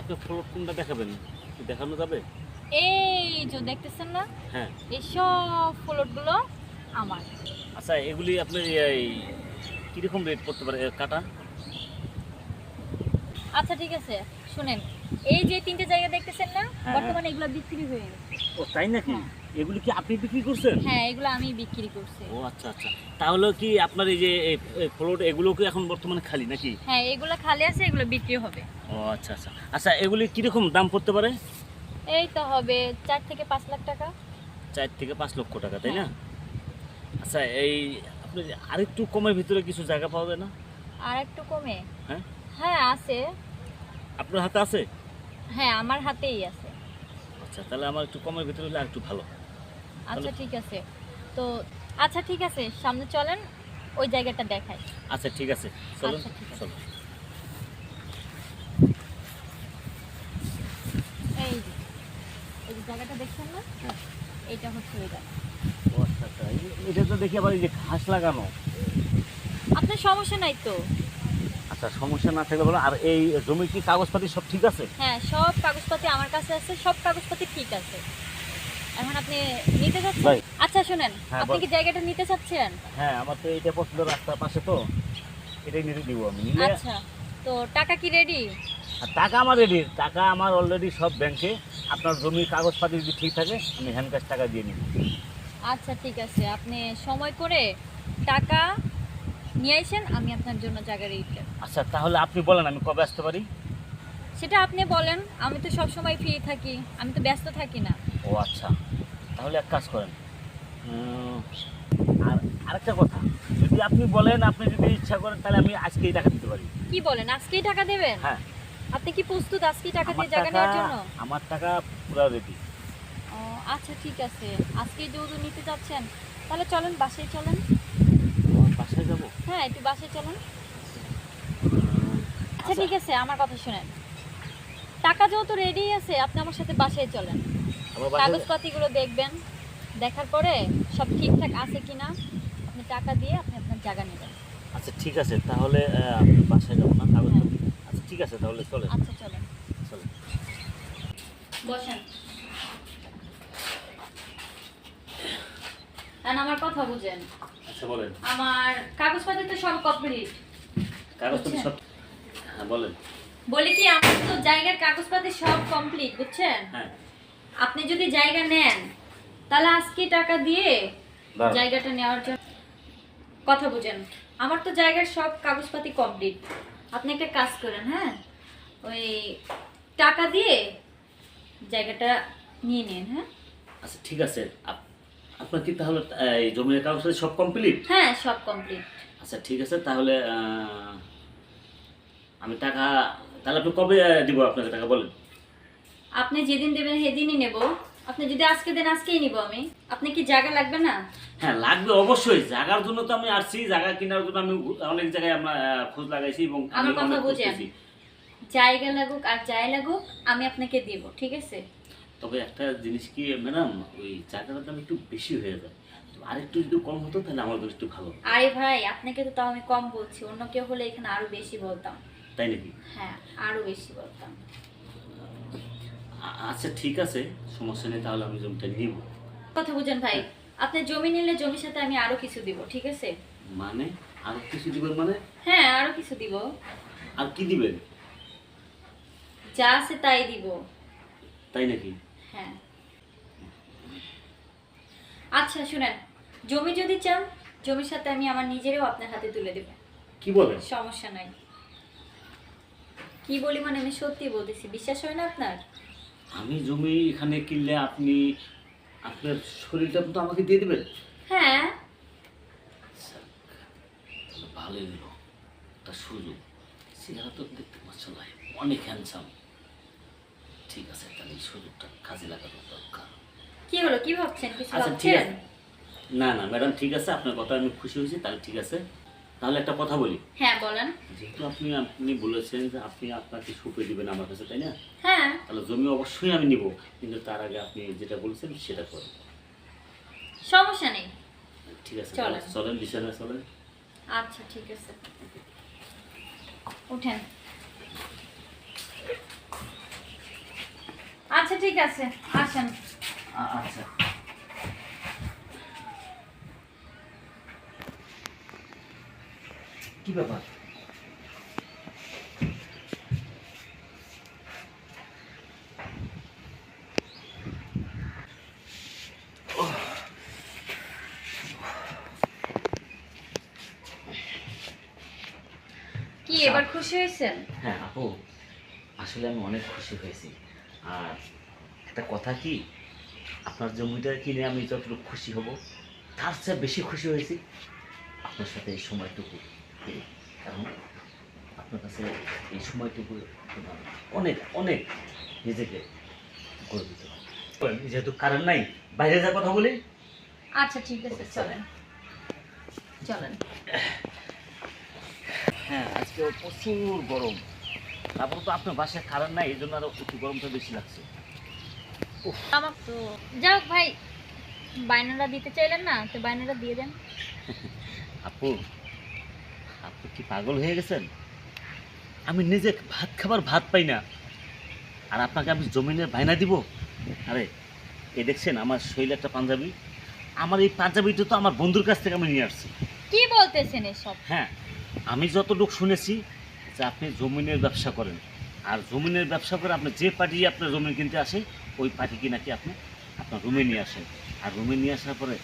আপনি ফ্লোর কোনটা দেখাবেন, দেখানো যাবে? এই যে দেখতেছেন না, হ্যাঁ। এই সব ফ্লোটগুলো আমার। আচ্ছা, এগুলি আপনি এই কীরকম রেট পড়তে পারে কাটা? আচ্ছা ঠিক আছে, শুনেন, এই যে তিনটে জায়গা দেখতেছেন না, হ্যাঁ, বর্তমানে এগুলো বিক্রি হয়ে গেছে। ও তাই নাকি? হ্যাঁ। এগুলি কি আপনি বিক্রি করছেন? হ্যাঁ, এগুলো আমি বিক্রি করছি। ও আচ্ছা আচ্ছা, তাহলে কি আপনার এই যে ফ্লোর এগুলো কি এখন বর্তমানে খালি নাকি? হ্যাঁ, এগুলো খালি আছে, এগুলো বিক্রি হবে। ও আচ্ছা আচ্ছা আচ্ছা, এগুলি কীরকম দাম পড়তে পারে? এই তো হবে 4 থেকে 5 লাখ টাকা। 4 থেকে 5 লক্ষ টাকা, তাই না? হ্যাঁ। আচ্ছা, এই আপনি আরেকটু কমের ভিতরে কিছু জায়গা পাওয়া যায় না? আর একটু কমে? হ্যাঁ। হ্যাঁ আছে। আপনার হাতে আছে? হ্যাঁ, আমার হাতেই আছে। আচ্ছা, তাহলে আমার একটু কমের ভিতরে হলে আর একটু ভালো। আচ্ছা ঠিক আছে, তো আচ্ছা ঠিক আছে, সামনে চলেন, ওই জায়গাটা দেখাই। আচ্ছা ঠিক আছে, চলুন। আচ্ছা, ঠিক আছে। চলুন। এই যে, এই যে জায়গাটা দেখছেন না, হ্যাঁ। এইটা হচ্ছে ওই জায়গা। ও আচ্ছা আচ্ছা, এটা তো দেখি আবার এই যে ঘাস লাগানো। আপনার সমস্যা নাই তো? আচ্ছা, সমস্যা না থাকলে বলো। আর এই জমির কি কাগজপাতি সব ঠিক আছে? হ্যাঁ, সব কাগজপাতি আমার কাছে আছে, সব কাগজপাতি ঠিক আছে। এখন আপনি নিতে চাচ্ছেন? ভাই। আচ্ছা শুনেন, হ্যাঁ, আপনি বল। কি জায়গাটা নিতে চাচ্ছেন? হ্যাঁ, আমার তো এটা পছন্দ, রাস্তার পাশে তো, এটাই নিতে দিব আমি নিলে। আচ্ছা, তো টাকা কি রেডি? আর টাকা আমার রেডি, টাকা আমার অলরেডি সব ব্যাংকে। আপনার জমির কাগজপাতি যদি ঠিক থাকে আমি হ্যান্ড ক্যাশ টাকা দিয়ে নিব। আচ্ছা ঠিক আছে, আপনি সময় করে টাকা নিয়ে আসেন, আমি আপনার জন্য জায়গা রেডি করব। আচ্ছা, তাহলে আপনি বলেন আমি কবে আসতে পারি? সেটা আপনি বলেন, আমি তো সব সময় ফ্রি থাকি, আমি তো ব্যস্ত থাকি না। ও আচ্ছা, তাহলে এক কাজ করেন। আর আরেকটা কথা, যদি আপনি বলেন, আপনি যদি ইচ্ছা করেন তাহলে আমি আজকেই টাকা দিতে পারি। কি বলেন, আজকেই টাকা দেবেন? হ্যাঁ। আপনি কি প্রস্তুত আজকেই টাকা আমার দিয়ে জায়গা টাকা, নেওয়ার জন্য? আমার টাকা পুরো রেডি। ও আচ্ছা ঠিক আছে, আজকেই যেহেতু নিতে যাচ্ছেন, তাহলে চলেন বাসায় চলেন। বাসায় যাবো? হ্যাঁ, একটু বাসায় চলেন। আচ্ছা আচ্ছা। ঠিক আছে, আমার কথা শুনেন, টাকা যেহেতু রেডি আছে, আপনি আমার সাথে বাসায় চলেন। আমার বাসায়। কাগজপাতিগুলো দেখবেন, দেখার পরে সব ঠিকঠাক আছে কিনা আপনি টাকা দিয়ে আপনি আপনার জায়গা নেবেন। আচ্ছা ঠিক আছে, তাহলে আমি বাসায় যাবো না কাগজ। হ্যাঁ। আচ্ছা ঠিক আছে, তাহলে চলে আচ্ছা চলেন, চলে। বসেন। আর আমার কথা বুঝেন, আচ্ছা বলেন। আমার কাগজপাতি তো সব কমপ্লিট। কাগজপত্র সব। হ্যাঁ বলেন। বলি কি, আমার তো জায়গার কাগজপাতি সব কমপ্লিট, বুঝছেন? হ্যাঁ। আপনি যদি জায়গা নেন, তাহলে আজকে টাকা দিয়ে দাঁড়ান। জায়গাটা নেওয়ার জন্য কথা বুঝেন, আমার তো জায়গার সব কাগজপাতি কমপ্লিট। আপনি একটা কাজ করেন, হ্যাঁ, ওই টাকা দিয়ে জায়গাটা নিয়ে নেন। হ্যাঁ আচ্ছা ঠিক আছে, আপনার কি তাহলে এই জমির কাগজপত্র সব কমপ্লিট? হ্যাঁ, সব কমপ্লিট। আচ্ছা ঠিক আছে, তাহলে আমি টাকা, তাহলে আপনি কবে দিব আপনাকে টাকা বলেন? আপনি যেদিন দেবেন সেদিনই নেব। আপনি যদি আজকে দেন, আজকেই নিব আমি। আপনি কি জায়গা লাগবে না? হ্যাঁ লাগবে অবশ্যই, জায়গার জন্য তো আমি আসছি, জায়গা কেনার জন্য আমি অনেক জায়গায় আমরা খোঁজ লাগাইছি এবং আমি আমার কথা অনেক বুঝেন, খুঁজতেছি। জায়গা লাগুক আর যাই লাগুক, আমি আপনাকে দিব, ঠিক আছে? তবে একটা জিনিস কি ম্যাডাম, ওই জায়গাটার দাম একটু বেশি হয়ে যায়, তো আরেকটু যদি কম হতো তাহলে আমার জন্য একটু ভালো হতো। আরে ভাই, আপনাকে তো তাও আমি কম বলছি, অন্য কেউ হলে এখানে আরো বেশি বলতাম। তাই নাকি? হ্যাঁ, আরো বেশি বলতাম। আচ্ছা ঠিক আছে, সমস্যা নেই, তাহলে আমি জমিটা নিব। কথা বুঝেন ভাই, আপনি জমি নিলে জমির সাথে আমি আরো কিছু দিব, ঠিক আছে? মানে আর কিছু দিবেন মানে? হ্যাঁ, আরো কিছু দিব, আর কি দিবেন? যা আছে তাই দিব। তাই নাকি? হ্যাঁ। আচ্ছা শুনেন, জমি যদি চান, জমির সাথে আমি আমার নিজেরও আপনার হাতে তুলে দেব। কি বলেন? সমস্যা নাই। কি বলি মানে, আমি সত্যি বলতেছি, বিশ্বাস হয় না আপনার? আমি জমি এখানে কিনলে আপনি আপনার শরীরটা তো আমাকে দিয়ে দেবেন? হ্যাঁ। তাহলে ভালোই হলো, একটা সুযোগ। চেহারা তো দেখতে মাশাআল্লাহ অনেক হ্যান্ডসাম। ঠিক আছে, তাহলে এই সুযোগটা কাজে লাগানো দরকার। কি হলো, কি ভাবছেন, কিছু আচ্ছা ঠিক ভাবছেন? আছে, না না ম্যাডাম ঠিক আছে, আপনার কথা আমি খুশি হয়েছি, তাহলে ঠিক আছে। তাহলে একটা কথা বলি, হ্যাঁ বলেন। যেহেতু আপনি আপনি বলেছেন যে আপনি আপনাকে সুপে দিবেন আমার কাছে, তাই না? হ্যাঁ। তাহলে জমি অবশ্যই আমি নিব, কিন্তু তার আগে আপনি যেটা বলছেন সেটা করুন। সমস্যা নেই। ঠিক আছে, চলেন। চলেন বিছানায় চলেন। আচ্ছা ঠিক আছে, উঠেন। ঠিক আছে, আসেন। আচ্ছা। কি ব্যাপার? কি এবার খুশি হয়েছেন? হ্যাঁ আপু, আসলে আমি অনেক খুশি হয়েছি। আর একটা কথা কি, আপনার জমিটা কিনে আমি যতটুকু খুশি হব, তার চেয়ে বেশি খুশি হয়েছি আপনার সাথে এই সময়টুকু পেয়ে। কারণ আপনার কাছে এই সময়টুকু অনেক অনেক নিজেকে গর্বিত। যেহেতু কারণ নাই, বাইরে যা কথা বলি। আচ্ছা ঠিক আছে, চলেন চলেন। হ্যাঁ, আজকে প্রচুর গরম। তারপর তো আপনার বাসায় কারণ নাই, এই জন্য আরো একটু গরমটা বেশি লাগছে। আমার তো যাও ভাই, বায়নাটা দিতে চাইলেন না, তো বায়নাটা দিয়ে দেন। আপু, আপনি কি পাগল হয়ে গেছেন? আমি নিজে ভাত খাবার ভাত পাই না, আর আপনাকে আমি জমিনের বায়না দিব? আরে এ দেখছেন আমার শৈলে একটা পাঞ্জাবি, আমার এই পাঞ্জাবিটা তো আমার বন্ধুর কাছ থেকে আমি নিয়ে আসছি। কি বলতেছেন এসব? হ্যাঁ, আমি যতটুকু শুনেছি যে আপনি জমিনের ব্যবসা করেন, আর জমিনের ব্যবসা করে আপনি যে পার্টি আপনার জমি কিনতে আসে, ওই পার্টিকে নাকি আপনি আপনার রুমে নিয়ে আসেন। আর রুমে নিয়ে আসার পরে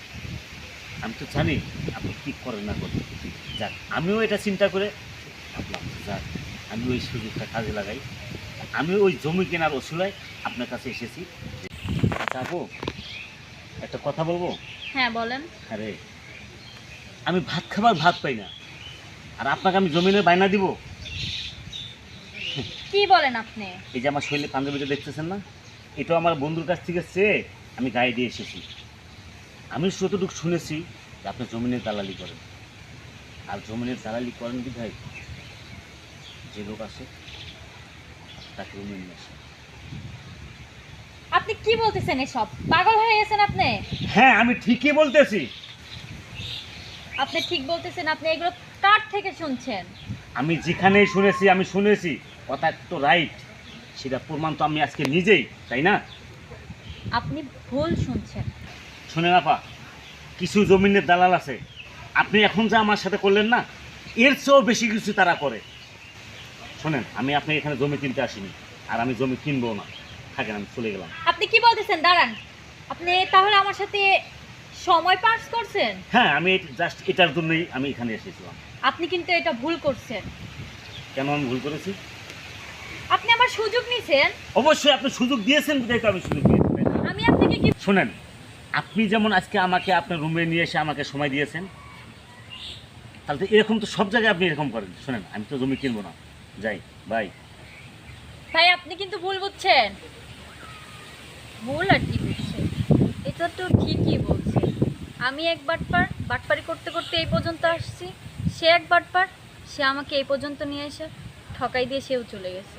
আমি তো জানি আপনি কী করেন না করেন। যাক, আমিও এটা চিন্তা করে ভাবলাম, যাক আমি ওই সুযোগটা কাজে লাগাই। আমি ওই জমি কেনার অসুলায় আপনার কাছে এসেছি। আচ্ছা আপু, একটা কথা বলবো? হ্যাঁ বলেন। আরে আমি ভাত খাবার ভাত পাই না, আর আপনাকে আমি জমিনের বায়না দিব? কি বলেন আপনি? এই যে আমার শৈলী পাঞ্জাবিটা দেখতেছেন না, এটাও আমার বন্ধুর কাছ থেকে চেয়ে আমি গায়ে দিয়ে এসেছি। আমি যতটুকু শুনেছি যে আপনি জমিনের দালালি করেন, আর জমিনের দালালি করেন বিধায় যে লোক আসে তাকে রুমে নিয়ে আসে। আপনি কি বলতেছেন এসব? পাগল হয়ে গেছেন আপনি? হ্যাঁ, আমি ঠিকই বলতেছি। আপনি ঠিক বলতেছেন? আপনি এগুলো কার থেকে শুনছেন? আমি যেখানেই শুনেছি, আমি শুনেছি কথা তো রাইট, সেটা প্রমাণ তো আমি আজকে নিজেই, তাই না? আপনি ভুল শুনছেন। শুনে না পা, কিছু জমিনের দালাল আছে, আপনি এখন যা আমার সাথে করলেন না, এর চেয়েও বেশি কিছু তারা করে। শোনেন, আমি আপনি এখানে জমি কিনতে আসিনি, আর আমি জমি কিনবো না। থাকেন, আমি চলে গেলাম। আপনি কি বলতেছেন? দাঁড়ান, আপনি তাহলে আমার সাথে সময় পাস করছেন? হ্যাঁ, আমি জাস্ট এটার জন্যই আমি এখানে এসেছিলাম। আপনি কিন্তু এটা ভুল করছেন। কেন আমি ভুল করেছি? আপনি আমার সুযোগ নিছেন। অবশ্যই আপনি সুযোগ দিয়েছেন, তাই তো আমি সুযোগ দিয়েছি, তাই না? আমি আপনাকে কি... শোনেন, আপনি যেমন আজকে আমাকে আপনার রুমে নিয়ে এসে আমাকে সময় দিয়েছেন, তাহলে তো এরকম তো সব জায়গায় আপনি এরকম করেন। শোনেন, আমি তো জমি কিনবো না, যাই, বাই। ভাই আপনি কিন্তু ভুল বুঝছেন। ভুল আর কি বুঝছেন, এটা তো ঠিকই বলছে। আমি এক বাটপার, বাটপারি করতে করতে এই পর্যন্ত আসছি। সে এক বাটপার, সে আমাকে এই পর্যন্ত নিয়ে এসে ঠকাই দিয়ে সেও চলে গেছে।